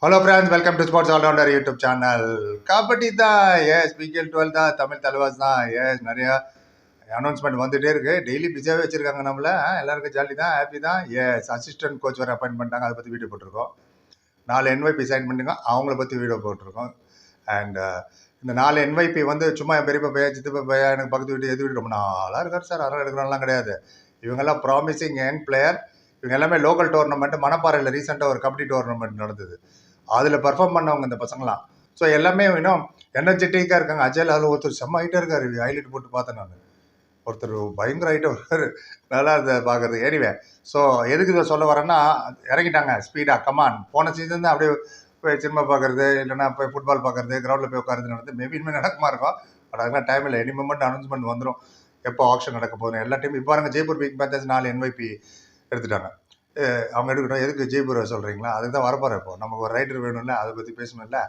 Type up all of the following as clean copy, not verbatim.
Hello friends, welcome to Sports All-Rounder YouTube channel. Kabaddi தான் S PKL 12 தான் தமிழ் தலைவாஸ் தான் S நிறைய அனௌன்ஸ்மெண்ட் வந்துட்டே இருக்கு. டெய்லி பிஸியாகவே வச்சிருக்காங்க நம்மள. எல்லாருக்கும் ஜாலி தான், ஹாப்பி தான். எஸ் அசிஸ்டன்ட் கோச் வேறு அப்பாயின்ட் பண்ணிட்டாங்க, அதை பற்றி வீடியோ போட்டிருக்கோம். 4 NYP சைன் பண்ணிங்க, அவங்கள பற்றி வீடியோ போட்டிருக்கோம். அண்ட் இந்த 4 NYP வந்து சும்மா என் பெரியப்பா பையா சித்தப்பா பையா எனக்கு பக்கத்து வீட்டு எது வீடு ரொம்ப நாளாக இருக்கார் சார், அறம் எடுக்கிறோம்லாம் கிடையாது. இவங்கெல்லாம் ப்ராமிசிங் யங் பிளேயர். இவங்க எல்லாமே லோக்கல் டோர்னமெண்ட். மணப்பாறையில் ரீசெண்டாக ஒரு கபடி டோர்னமெண்ட் நடந்தது, அதில் பர்ஃபார்ம் பண்ணவங்க இந்த பசங்களாம். ஸோ எல்லாமே இன்னும் எனர்ஜெட்டிக்காக இருக்காங்க. அஜய் அதில் ஒருத்தர் செம்ம ஹைட்டாக இருக்கார், ஹைலைட் போட்டு பார்த்தேன் நான். ஒருத்தர் பயங்கர ஹைட்டாக இருக்கார், நல்லா இருந்தது பார்க்குறது. எனிவே, ஸோ எதுக்கு இதை சொல்ல வரேன்னா, இறங்கிட்டாங்க ஸ்பீடாக. கமான், போன சீசன் தான் அப்படியே போய் சினிமா பார்க்குறது, இல்லைன்னா போய் ஃபுட்பால் பார்க்குறது, கிரவுண்டில் போய் உட்காருது நடந்து. மேபி இனிமேல் நடக்குமா இருக்கும், பட் அதெல்லாம் டைம் இல்லை. எனி மூமெண்ட் அனௌன்ஸ்மெண்ட் வந்துடும் எப்போ ஆக்ஷன் நடக்க போகுது. எல்லா டைமும் இப்போ பாருங்க, ஜெய்ப்பூர் பிக் பேந்தர்ஸ் 4 NYP எடுத்துட்டாங்க. அவங்க எடுக்கட்டும், எதுக்கு ஜெய்ப்பூரை சொல்கிறீங்களா? அதுக்கு தான் வரப்போகிறேன். இப்போ நமக்கு ஒரு ரைட்டர் வேணும்ல, அதை பற்றி பேசணும்ல.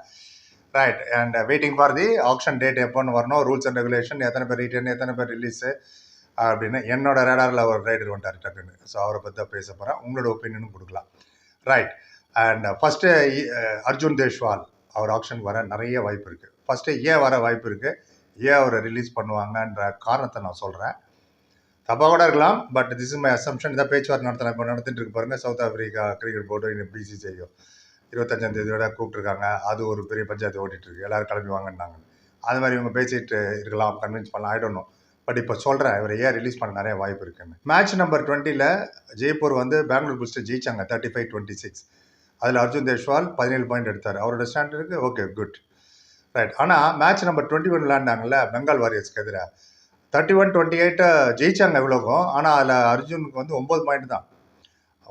Right, and waiting for the action date எப்போன்னு வரணும், ரூல்ஸ் அண்ட் ரெகுலேஷன், எத்தனை பேர் ரிட்டர்ன், எத்தனை பேர் ரிலீஸு அப்படின்னு. என்னோட ரேடாரில் ஒரு ரைடர் வந்துட்டார் டக்குன்னு. ஸோ அவரை பற்றி தான் பேச போகிறேன், உங்களோட ஒப்பீனியனும் கொடுக்கலாம். Right, and first Arjun Deshwal அவர் ஆக்ஷனுக்கு வர நிறைய வாய்ப்பு இருக்குது. ஃபஸ்ட்டு ஏன் வர வாய்ப்பு இருக்குது, ஏன் அவரை ரிலீஸ் பண்ணுவாங்கன்ற காரணத்தை நான் சொல்கிறேன். தப்பாக கூட இருக்கலாம், but this is my assumption. இதான் பேச்சுவார்த்தை நடத்தினா இப்போ நடத்திட்டு இருக்கு பாருங்கள். சவுத் ஆஃப்ரிக்கா கிரிக்கெட் போர்டு இன்னும் BCCI 25ஆம் தேதியோட கூப்பிட்டுருக்காங்க. அது ஒரு பெரிய பஞ்சாயத்து ஓட்டிகிட்டு இருக்கு, எல்லோரும் கிளம்பி வாங்கினாங்க. அது மாதிரி இவங்க பேசிட்டு இருக்கலாம், கன்வின்ஸ் பண்ணலாம், ஐ டோன்ட் நோ. பட் இப்போ சொல்கிறேன், இவரை ஏன் ரிலீஸ் பண்ண நிறைய வாய்ப்பு இருக்குன்னு. மேட்ச் நம்பர் 20 ஜெய்ப்பூர் வந்து பெங்களூர் புல்ஸ் ஜெயிச்சாங்க 35-26. அதில் அர்ஜுன் தேஷ்வால் 17 பாயிண்ட் எடுத்தார். அவரோட ஸ்டாண்டர்டுக்கு ஓகே, குட், ரைட். ஆனால் மேட்ச் நம்பர் 21 விளையாண்டாங்கல்ல பெங்கால் வாரியர்ஸ்க்கு எதிராக, 31-28 ஜெயிச்சாங்க இவ்வளோக்கும். ஆனால் அதில் அர்ஜுனுக்கு வந்து 9 பாயிண்ட் தான்,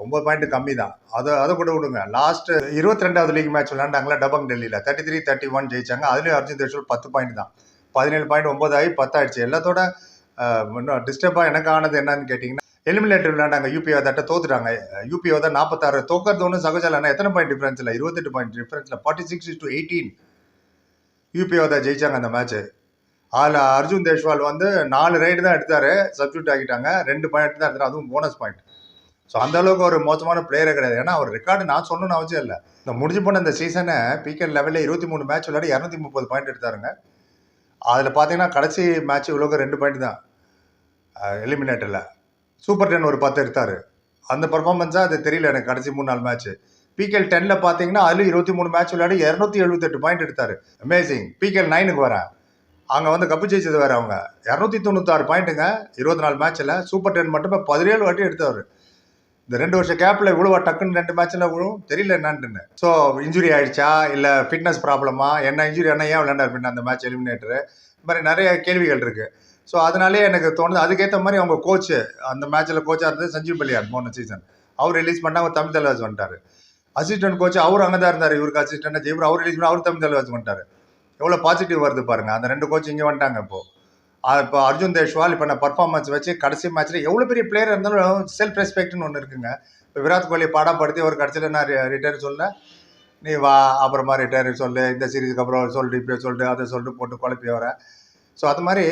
9 பாயிண்ட் கம்மி தான். அதை கூட விடுங்க. லாஸ்ட் 22வது லீக் மேட்ச் விளையாண்டாங்களா டபங் டெல்லியில், 33-31 ஜெயிச்சாங்க. அதுலேயும் அர்ஜுன் தேஷ்வால் 10 பாயிண்ட் தான். 17 பாயிண்ட் 9 ஆகி 10 ஆயிடுச்சு. எல்லாத்தோட இன்னும் டிஸ்டர்பாக எனக்கு ஆனது என்னன்னு கேட்டிங்கன்னா, எலிமினேட்டர் விளையாண்டாங்க. யூபிஓ தட்ட தோத்துட்டாங்க. யூபிஓ தான் 46. தோக்கிறது ஒன்று சகஜம். எத்தனை பாயிண்ட் டிஃப்ரென்ஸில், 28 பாயிண்ட் டிஃப்ரென்ஸில் 46-18 யூபிஓ தான் ஜெயிச்சாங்க அந்த மேட்ச்சு. அதில் அர்ஜுன் தேஷ்வால் வந்து 4 ரைடு தான் எடுத்தார், சப்ஸ்டியூட் ஆகிட்டாங்க. 2 பாயிண்ட் தான் எடுத்தார், அதுவும் போனஸ் பாயிண்ட். ஸோ அந்தளவுக்கு ஒரு மோசமான பிளேயரே கிடையாது. ஏன்னா அவர் ரெக்கார்டு நான் சொல்லணும்னு அவசியம் இல்லை. இந்த முடிஞ்சு போன இந்த சீசனை பிகேஎல் லெவலில் 23 மேட்ச் விளையாடி 230 பாயிண்ட் எடுத்தாருங்க. அதில் பார்த்தீங்கன்னா கடைசி மேட்ச் இவ்வளோக்கு 2 பாயிண்ட் தான் எலிமினேட்டரில். சூப்பர் 10 ஒரு 10 எடுத்தார். அந்த பர்ஃபார்மன்ஸாக அது தெரியல எனக்கு. கடைசி 3-4 மேட்ச்சு பிகேஎல் 10 பார்த்தீங்கன்னா அதில் 23 மேட்ச் விளையாடி 278 பாயிண்ட் எடுத்தார். அமேசிங். பிகேஎல் 9க்கு வரேன், அங்கே வந்து கப்பு ஜெயிச்சது வேறு. அவங்க 296 பாயிண்ட்டுங்க 24 மேட்ச்சில். சூப்பர் 10 மட்டும் 17 வாட்டி எடுத்தவர். இந்த 2 வருஷம் கேப்பில் இவ்வளோ டக்குன்னு 2 மேட்ச்சில் விழுவும் தெரியல என்னான்னு. ஸோ இன்ஜுரி ஆகிடுச்சா, இல்லை ஃபிட்னஸ் ப்ராப்ளமா, என்ன இன்ஜுரி, என்ன ஏன் விளையாண்டார் பின்ன அந்த மேட்ச் எலிமினேட்டரு, இந்த மாதிரி நிறைய கேள்விகள் இருக்குது. ஸோ அதனாலே எனக்கு தோணுது, அதுக்கேற்ற மாதிரி அவங்க கோச்சு, அந்த மேட்ச்சில் கோச்சாக இருந்தது சஞ்சீவ் பலியான் போன சீசன். அவர் ரிலீஸ் பண்ணால் அவர் தமிழ் தலைவாஸ் வந்துட்டார். அசிஸ்டன்ட் கோச் அவர் அங்கே தான் இருந்தார், இவருக்கு அசிஸ்டன்ட் ஜெய்பூர். அவர் ரிலீஸ் பண்ணி அவர் தமிழ் தலைவாஸ் வந்துட்டார். எவ்வளோ பாசிட்டிவ் வருது பாருங்கள். அந்த 2 கோச் இங்கே வந்துட்டாங்க. இப்போ அர்ஜுன் தேஷ்வால் இப்போ நான் பர்ஃபார்மன்ஸ் வச்சு கடைசி மேட்ச்சில் எவ்வளோ பெரிய பிளேயர் இருந்தாலும் செல்ஃப் ரெஸ்பெக்ட்னு ஒன்று இருக்குங்க. இப்போ விராட் கோலி பாடப்படுத்தி ஒரு கடைசியில் நான் ரிட்டையர் சொல்ல, நீ வா அப்புறமா ரிட்டையர் சொல்லு, இந்த சீரீஸுக்கு அப்புறம் சொல்லிட்டு இப்போ சொல்லிட்டு அதை சொல்லிட்டு போட்டு குழப்பி வரேன். ஸோ அது மாதிரி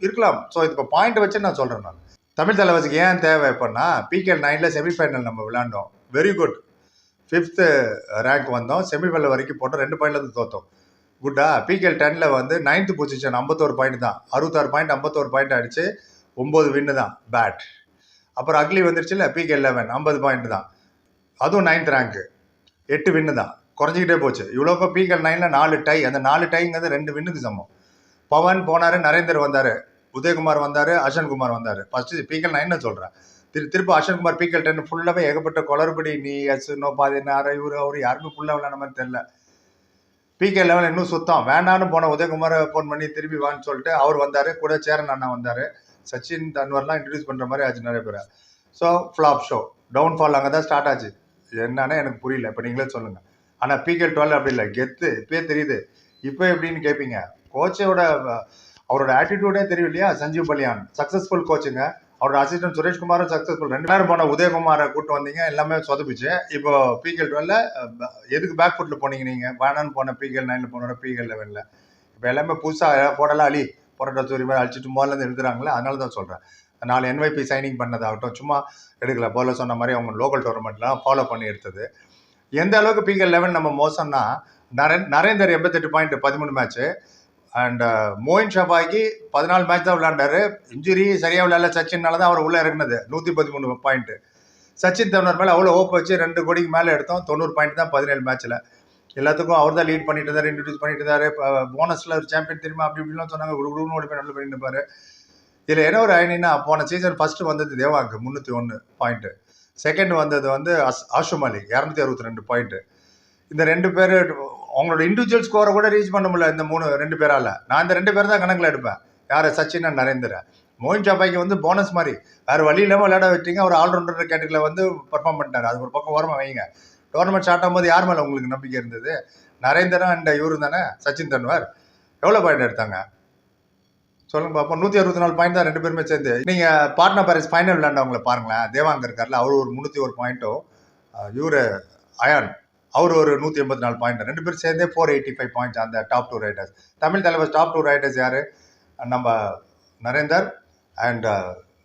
இருக்கலாம். ஸோ இது இப்போ பாயிண்ட் வச்சு நான் சொல்கிறேன். நான் தமிழ் தலைவாசிக்கு ஏன் தேவை இப்போன்னா, பிகேஎல் 9 செமிஃபைனல் நம்ம விளையாண்டோம், வெரி குட். 5th ரேங்க் வந்தோம், செமிஃபைனல் வரைக்கும் போட்டோம், 2 பாயிண்ட்லேருந்து தோற்றோம், குட்டா. பிகேஎல் 10 வந்து 9th பொசிஷன், 51 பாயிண்ட் தான். 66 பாயிண்ட் 51 பாயிண்ட் அடிச்சு 9 வின்னு தான், பேட். அப்புறம் அக்லி வந்துருச்சு இல்லை, பிகேஎல் 11 50 பாயிண்ட் தான், அதுவும் 9th ரேங்க்கு, 8 வின்னு தான். குறைஞ்சிக்கிட்டே போச்சு. இவ்வளோக்கும் பிகேஎல் 9 4 டை. அந்த 4 டைங்கிறது 2 வின்னுக்கு சமம். பவன் போனார், நரேந்தர் வந்தார், உதயகுமார் வந்தார், அஸ்வன்குமார் வந்தார். ஃபஸ்ட்டு பிகேஎல் 9 சொல்கிறேன். திருப்பி அஸ்வன்குமார் பிகேஎல் 10 ஃபுல்லாகவே ஏகப்பட்ட குளறுபடி. நீ நோ பாதி நேரம் இவர் அவர் யாருமே ஃபுல்லாக விளையாட மாதிரி தெரியல. பிகேஎல் 11 இன்னும் சுத்தம். வேண்டான்னு போன உதயகுமாரை ஃபோன் பண்ணி திருப்பி வான்னு சொல்லிட்டு அவர் வந்தார், கூட சேரன் அண்ணா வந்தார், சச்சின் தன்வர்லாம் இன்ட்ரடியூஸ் பண்ணுற மாதிரி ஆச்சு நிறைய பேர். ஸோ ஃப்ளாப் ஷோ, டவுன்ஃபால் அங்கே தான் ஸ்டார்ட் ஆச்சு. என்னன்னு எனக்கு புரியல, இப்போ நீங்களே சொல்லுங்கள். ஆனால் பிகேஎல் 12 அப்படி இல்லை, கெத்து இப்போயே தெரியுது. இப்போ எப்படின்னு கேட்பீங்க, கோச்சோட அவரோட ஆட்டிடியூடே தெரியும் இல்லையா. சஞ்சீவ் பலியான் சக்ஸஸ்ஃபுல் கோச்சுங்க. அவரோட அசிஸ்டன்ட் சுரேஷ்குமாரும் சக்ஸஸ்ஃபுல். 2 நேரம் போன உதயகுமாரை கூட்டு வந்தீங்க, எல்லாமே சொதப்பிச்சு. இப்போ பிகேஎல் 12 எதுக்கு பேக் ஃபுட்டில் போனீங்க நீங்கள்? வேணான்னு போன பிகேஎல் 9 போனோட பிகேஎல் 11 இப்போ எல்லாமே புதுசாக போடலாம். போராட்ட சூரிய மாதிரி அழிச்சிட்டு முதல்லேருந்து எழுதுறாங்களே, அதனால தான் சொல்கிறேன். 4 NYP சைனிங் பண்ணதாகட்டும், சும்மா எடுக்கல. போல சொன்ன மாதிரி அவங்க லோக்கல் டோர்னமெண்ட்லாம் ஃபாலோ பண்ணி எடுத்தது. எந்த அளவுக்கு பிகே 11 நம்ம மோசம்னா, Narender 88 point 13 match. And Moein Shafaghi 14 match தான் விளையாண்டாரு. இன்ஜுரி சரியா விளையாடல சச்சின்னால தான் அவர் உள்ள இறங்குனது. 113 பாயிண்ட். சச்சின் தெண்டுல்கர் மேலே அவ்வளோ ஓப்பு வச்சு 2 கோடிக்கு மேலே எடுத்தோம். 90 பாயிண்ட் தான் 17 மேட்ச்சில். எல்லாத்துக்கும் அவர் தான் லீட் பண்ணிட்டு இருந்தாரு, இன்ட்ரடியூஸ் பண்ணிட்டு இருந்தாரு. போனஸில் ஒரு சாம்பியன் தெரியுமா அப்படி இப்படிலாம் சொன்னாங்க. குடுகுடுன்னு ஓடி போய் நல்ல பண்ணிட்டு இருப்பாரு. இதில் என்ன ஒரு அயனின்னா, போன சீசன் ஃபர்ஸ்ட் வந்தது தேவாங்க் 301 பாயிண்ட். செகண்ட் வந்தது வந்து ஆஷும் அலி 262 பாயிண்ட். இந்த 2 பேர் அவங்களோட இண்டிவிஜுவல் ஸ்கோரை கூட ரீச் பண்ண முடியல இந்த 2 பேரால. நான் இந்த 2 பேர் தான் கணக்கில் எடுப்பேன். யார்? சச்சின் அண்ட் நரேந்தர். மோயின் ஷபாக்கி வந்து போனஸ் மாதிரி வேறு வழி இல்லாமல் விளையாட வச்சிங்க. அவர் ஆல்ரவுண்டர் கேட்டகரியில் வந்து பர்ஃபார்ம் பண்ணிட்டார். அது ஒரு பக்கம் ஓரமாக வைங்க. டோர்னமெண்ட் ஸ்டார்ட் ஆகும்போது யார் மேலே உங்களுக்கு நம்பிக்கை இருந்தது? நரேந்தரும் அண்ட் இவரு தானே சச்சின் தெண்டுல்கர். எவ்வளோ பாயிண்ட் எடுத்தாங்க சொல்லுங்க பார்ப்போம். 164 பாயிண்ட் தான் 2 பேருமே சேர்ந்து. நீங்கள் பாட்னா பேரஸ் ஃபைனல் விளையாண்டவங்களை பாருங்களேன். தேவாங்க் இருக்கார்ல, அவர் ஒரு 301 பாயிண்ட்டும், இவரு அயான் அவர் ஒரு 184 பாயிண்ட். 2 பேரும் சேர்ந்தே 485 பாயிண்ட்ஸ் அந்த டாப் 2 ரைடர்ஸ். தமிழ் தலைவர் டாப் 2 ரைடர்ஸ் யார்? நம்ம நரேந்தர் அண்ட்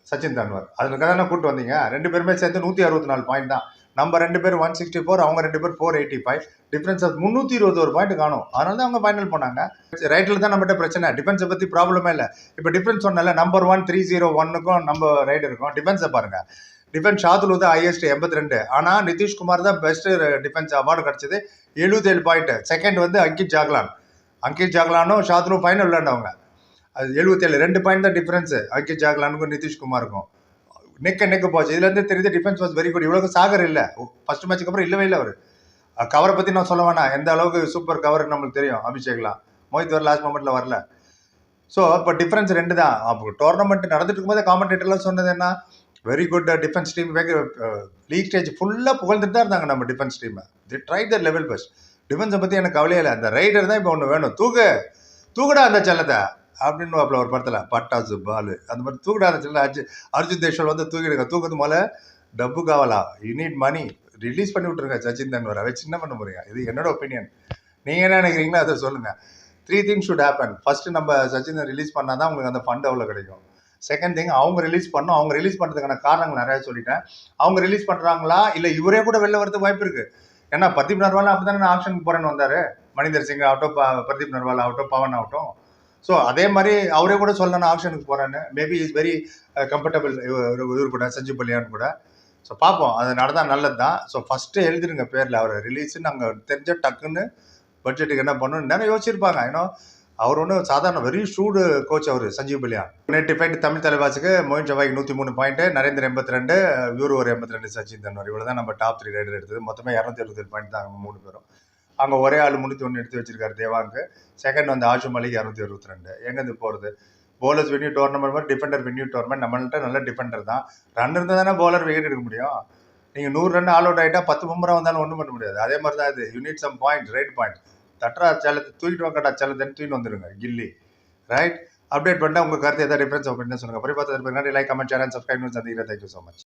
சச்சின் தெண்டுல்கர். அதுக்காக தானே கூப்பிட்டு வந்தீங்க. 2 பேருமே சேர்ந்து 164 பாயிண்ட் தான். நம்ம 2 பேர் 164, அவங்க 2 பேர் 485. டிஃபரன்ஸ் 321 பாயிண்ட் காணும். அதனால தான் அவங்க ஃபைனல் போனாங்க. ரைட்டில் தான் நம்மகிட்ட பிரச்சனை. டிஃபென்ஸை பற்றி ப்ராப்ளமே இல்லை. இப்போ டிஃபென்ஸ் சொன்னால நம்பர் 1 301க்கும் நம்ம ரைடருக்கும் டிஃபென்ஸை பாருங்க. டிஃபென்ஸ் ஷாதுல் தான் ஹையஸ்ட் 82. ஆனால் நிதிஷ்குமார் தான் பெஸ்ட் டிஃபென்ஸ் அவார்டு கிடச்சிது 77 பாயிண்ட். செகண்ட் வந்து அங்கித் ஜாக்லானும் ஷாதுலும் ஃபைனல் விளையாண்டவங்க. அது 77, 2 பாயிண்ட் தான் டிஃபரன்ஸ் அங்கித் ஜாக்லானுக்கும் நிதிஷ்குமாருக்கும். நெக்கு போச்சு. இதுலேருந்து தெரியுது டிஃபென்ஸ் வாஸ் வெரி குட். இவ்வளோ சாகர் இல்லை ஃபர்ஸ்ட் மேட்சுக்கு அப்புறம் இல்லவே இல்லை. அவர் கவரை பற்றி நான் சொல்ல வேணாம். எந்த அளவுக்கு சூப்பர் கவர் நம்மளுக்கு தெரியும். அபிஷேக்லாம் மோஹித் வர லாஸ்ட் மொமெண்ட்டில் வரல. ஸோ இப்போ டிஃபரன்ஸ் 2 தான். அப்போ டோர்னமெண்ட் நடந்துட்டு இருக்கும்போது காமெண்டேட்டர்லாம் சொன்னது என்ன, very good defence team. League stage ஃபுல்லாக புகழ்ந்துட்டு தான் இருந்தாங்க நம்ம டிஃபென்ஸ் டீமை. They try their level best. டிஃபென்ஸை பற்றி எனக்கு கவலையே இல்லை. அந்த ரைடர் தான் இப்போ ஒன்று வேணும். தூக்குடா அந்த செல்லத்தை அப்படின்னு ஒரு படத்தில் பட்டாசு பாலு அந்த மாதிரி தூக்குடா அந்த செல்ல. அர்ஜுன் தேஷ்வால் வந்து தூக்கிடுங்க. தூக்குறது மேலே டப்பு காவலா, யூ நீட் மணி, ரிலீஸ் பண்ணி விட்டுருங்க சச்சின் தெண்டுல்கரை. வச்சு என்ன பண்ண போறீங்க? இது என்னோட ஒப்பீனியன். நீங்கள் என்ன நினைக்கிறீங்களோ அதை சொல்லுங்கள். 3 things should happen. ஃபர்ஸ்ட் நம்ம சச்சினை ரிலீஸ் பண்ணால் தான் உங்களுக்கு அந்த ஃபண்ட் அவ்வளோ கிடைக்கும். செகண்ட் திங், அவங்க ரிலீஸ் பண்ணணும். அவங்க ரிலீஸ் பண்ணுறதுக்கான காரணங்கள் நிறையா சொல்லிட்டேன். அவங்க ரிலீஸ் பண்ணுறாங்களா இல்லை இவரே கூட வெளில வரதுக்கு வாய்ப்பு இருக்குது. ஏன்னா பிரதீப் நர்வால் அப்படி தானே ஆப்ஷனுக்கு போகிறேன்னு வந்தார். மணிந்தர் சிங் ஆகட்டும், பிரதீப் நர்வால் ஆகட்டும், பவன் ஆகட்டும். ஸோ அதே மாதிரி அவரே கூட சொல்லணும் ஆப்ஷனுக்கு போகிறேன்னு. மேபி இஸ் வெரி கம்ஃபர்டபுள் இவர் கூட, சஞ்சீவ் பல்லியான் கூட. ஸோ பார்ப்போம், அது நடந்தால் நல்லது தான். ஸோ ஃபஸ்ட்டு எழுதிருங்க பேரில் அவர் ரிலீஸுன்னு. நாங்கள் தெரிஞ்ச டக்குன்னு பட்ஜெட்டுக்கு என்ன பண்ணணும் நிறைய யோசிச்சிருப்பாங்க. ஏன்னா அவர் ஒன்றும் சாதாரண வெரி ஷூடு கோச் அவர் சஞ்சீவ் பல்லியான். 185 தமிழ் தலைவாசுக்கு, மோயின் ஷபாக்கி 103 பாயிண்ட், நரேந்தர் 82, இவரு ஒரு 82, சச்சின் தெண்டுல்கர். இவ்வளோ தான் நம்ம டாப் 3 ரைடர் எடுத்தது. மொத்தமே 267 பாயிண்ட் தான் அவங்க 3 பேரும். அங்கே ஒரே ஆள் 301 எடுத்து வச்சிருக்காரு தேவாங்க். செகண்ட் வந்து ஆஷும் அலிக்கு 262. எங்கேருந்து போகிறது? போலர்ஸ் வென்யூ டோர்னமெண்ட் மாதிரி டிஃபெண்டர் வென்யூ டோர்னமெண்ட். நம்மள்கிட்ட நல்ல டிஃபெண்டர் தான். ரன் இருந்தால் தானே போலர் விக்கெட் எடுக்க முடியும். நீங்கள் 100 ரன் ஆல் அவுட் ஆகிட்டா 10 பும்ரா வந்தாலும் ஒன்றும் பண்ண முடியாது. அதே மாதிரி தான் இது. You need some point, right point. தட்டுறா செல்லத்தை தூக்கிட்டு வாங்கடா செல்லத்தைன்னு தூக்கிட்டு வந்துடுங்க கில்லி. ரைட், அப்டேட் பண்ணிட்டா உங்கள் கருத்து எதாவது டிஃபரன்ஸ் அப்படின்னு சொல்லுங்கள். அப்புறம் பார்த்து like, comment, share and subscribe. சந்திக்கிறேன். Thank you so much.